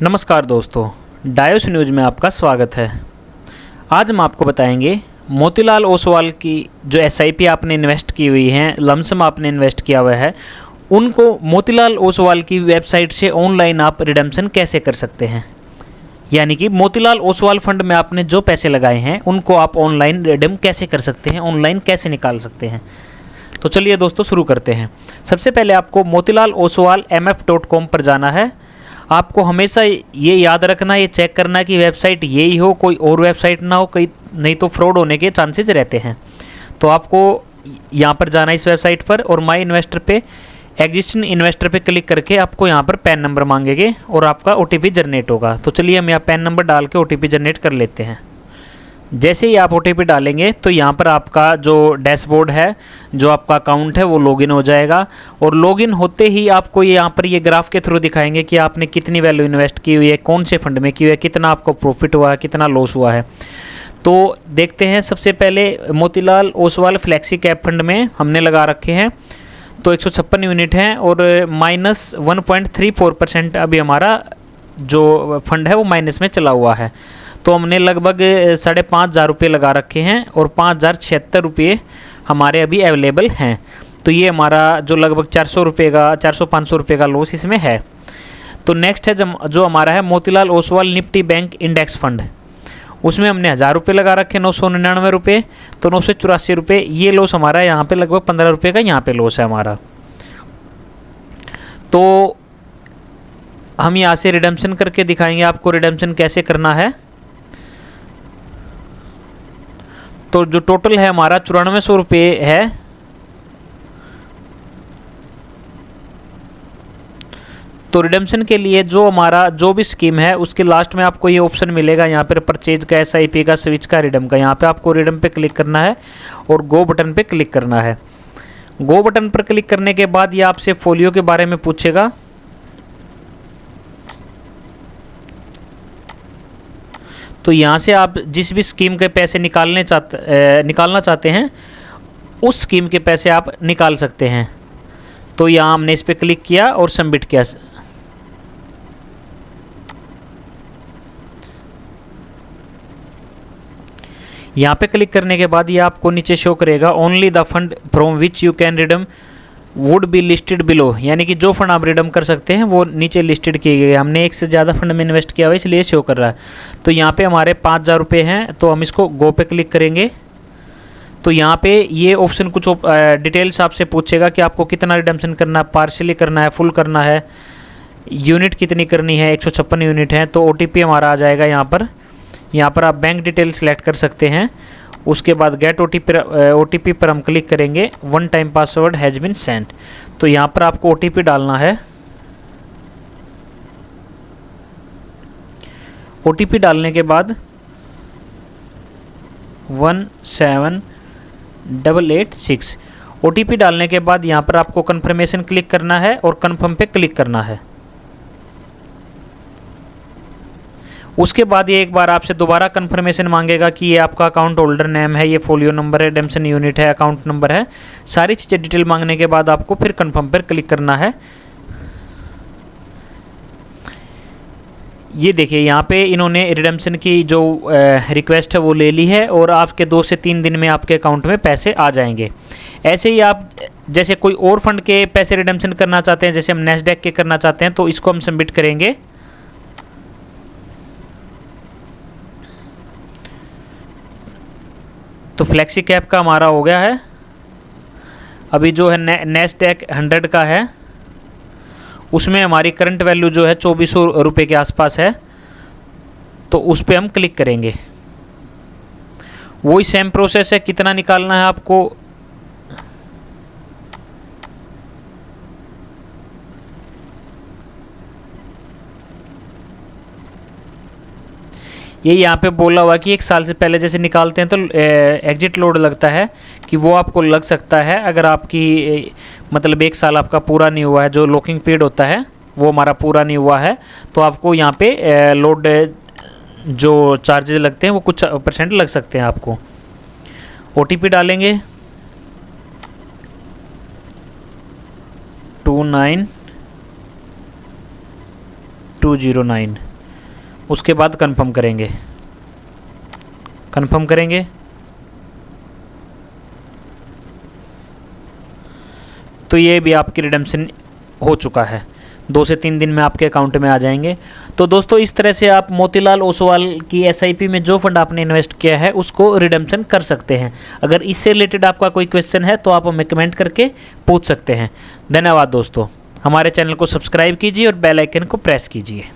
नमस्कार दोस्तों, डायोस न्यूज़ में आपका स्वागत है। आज हम आपको बताएंगे मोतीलाल ओसवाल की जो एसआईपी आपने इन्वेस्ट की हुई है, लमसम आपने इन्वेस्ट किया हुआ है, उनको मोतीलाल ओसवाल की वेबसाइट से ऑनलाइन आप रिडेम्पशन कैसे कर सकते हैं। यानी कि मोतीलाल ओसवाल फंड में आपने जो पैसे लगाए हैं उनको आप ऑनलाइन रिडीम कैसे कर सकते हैं, ऑनलाइन कैसे निकाल सकते हैं। तो चलिए दोस्तों शुरू करते हैं। सबसे पहले आपको मोतीलाल ओसवाल mf.com पर जाना है। आपको हमेशा ये याद रखना, ये चेक करना कि वेबसाइट यही हो, कोई और वेबसाइट ना हो, कोई नहीं तो फ्रॉड होने के चांसेस रहते हैं। तो आपको यहाँ पर जाना है इस वेबसाइट पर और माई इन्वेस्टर पे, एग्जिस्टिंग इन्वेस्टर पे क्लिक करके आपको यहाँ पर पैन नंबर मांगेंगे और आपका OTP जनरेट होगा। तो चलिए हम यहाँ पैन नंबर डाल के OTP जनरेट कर लेते हैं। जैसे ही आप OTP डालेंगे तो यहाँ पर आपका जो डैशबोर्ड है, जो आपका अकाउंट है वो लॉगिन हो जाएगा और लॉगिन होते ही आपको यहाँ पर ये ग्राफ के थ्रू दिखाएंगे कि आपने कितनी वैल्यू इन्वेस्ट की हुई है, कौन से फंड में की हुई है, कितना आपको प्रॉफिट हुआ है, कितना लॉस हुआ है। तो देखते हैं। सबसे पहले Motilal Oswal flexi cap fund में हमने लगा रखे हैं, तो 156 यूनिट हैं और -1.34% अभी हमारा जो फंड है वो माइनस में चला हुआ है। तो हमने लगभग 5,500 रुपये लगा रखे हैं और 5,076 रुपये हमारे अभी अवेलेबल हैं। तो ये हमारा जो लगभग 400-500 रुपये का लॉस इसमें है। तो नेक्स्ट है जो हमारा है Motilal Oswal Nifty bank index fund, उसमें हमने 1,000 रुपये लगा रखे, 999 रुपये, तो 984 रुपये ये लॉस हमारा है। यहाँ पे लगभग 15 रुपये का यहाँ पे लॉस है हमारा। तो हम यहाँ से रिडेम्पशन करके दिखाएंगे आपको रिडेम्पशन कैसे करना है। तो जो टोटल है हमारा 9400 रुपये है। तो रिडेम्पशन के लिए जो हमारा जो भी स्कीम है उसके लास्ट में आपको ये ऑप्शन मिलेगा यहाँ पर परचेज का, SIP का, स्विच का, रिडीम का। यहाँ पे आपको रिडीम पे क्लिक करना है और गो बटन पे क्लिक करना है। गो बटन पर क्लिक करने के बाद ये आपसे फोलियो के बारे में पूछेगा। तो यहाँ से आप जिस भी स्कीम के पैसे निकालना चाहते हैं उस स्कीम के पैसे आप निकाल सकते हैं। तो यहाँ हमने इस पर क्लिक किया और सबमिट किया। यहाँ पे क्लिक करने के बाद ये आपको नीचे शो करेगा only the fund from which you can redeem would be listed below, यानी कि जो फंड आप रिडीम कर सकते हैं वो नीचे लिस्टेड किए गए। हमने एक से ज़्यादा फंड में इन्वेस्ट किया हुआ इसलिए शो कर रहा है। तो यहाँ पे हमारे 5,000 रुपये हैं, तो हम इसको गो पे क्लिक करेंगे। तो यहाँ पे ये ऑप्शन कुछ डिटेल्स आपसे पूछेगा कि आपको कितना रिडेम्पशन करना है, पार्शियली करना है, फुल करना है, यूनिट कितनी करनी है। 156 यूनिट है। तो OTP हमारा आ जाएगा यहाँ पर आप बैंक डिटेल सेलेक्ट कर सकते हैं। उसके बाद गेट OTP पर हम क्लिक करेंगे। 1 time password has been sent. तो यहाँ पर आपको OTP डालना है। OTP डालने के बाद 17886 OTP डालने के बाद यहाँ पर आपको कन्फर्मेशन क्लिक करना है और कन्फर्म पे क्लिक करना है। उसके बाद ये एक बार आपसे दोबारा कन्फर्मेशन मांगेगा कि ये आपका अकाउंट होल्डर नेम है, ये फोलियो नंबर है, रिडेम्पशन यूनिट है, अकाउंट नंबर है। सारी चीज़ें डिटेल मांगने के बाद आपको फिर कन्फर्म पर क्लिक करना है। ये देखिए यहाँ पे इन्होंने रिडेम्पशन की जो रिक्वेस्ट है वो ले ली है और आपके 2 से 3 दिन में आपके अकाउंट में पैसे आ जाएंगे। ऐसे ही आप जैसे कोई और फंड के पैसे रिडेम्पशन करना चाहते हैं, जैसे हम NASDAQ के करना चाहते हैं, तो इसको हम सबमिट करेंगे। तो फ्लैक्सी कैप का हमारा हो गया है। अभी जो है NASDAQ 100 का है, उसमें हमारी करंट वैल्यू जो है 2400 रुपये के आसपास है। तो उस पर हम क्लिक करेंगे। वही सेम प्रोसेस है, कितना निकालना है आपको। ये यहाँ पे बोला हुआ कि 1 साल से पहले जैसे निकालते हैं तो एग्जिट लोड लगता है कि वो आपको लग सकता है। अगर आपकी मतलब 1 साल आपका पूरा नहीं हुआ है, जो लॉकिंग पीरियड होता है वो हमारा पूरा नहीं हुआ है, तो आपको यहाँ पे लोड जो चार्जेस लगते हैं वो कुछ % लग सकते हैं आपको। OTP डालेंगे 29209। उसके बाद कंफर्म करेंगे। कंफर्म करेंगे तो ये भी आपकी रिडेम्पशन हो चुका है। 2 से 3 दिन में आपके अकाउंट में आ जाएंगे। तो दोस्तों इस तरह से आप मोतीलाल ओसवाल की एसआईपी में जो फंड आपने इन्वेस्ट किया है उसको रिडेम्पशन कर सकते हैं। अगर इससे रिलेटेड आपका कोई क्वेश्चन है तो आप हमें कमेंट करके पूछ सकते हैं। धन्यवाद दोस्तों। हमारे चैनल को सब्सक्राइब कीजिए और बेल आइकन को प्रेस कीजिए।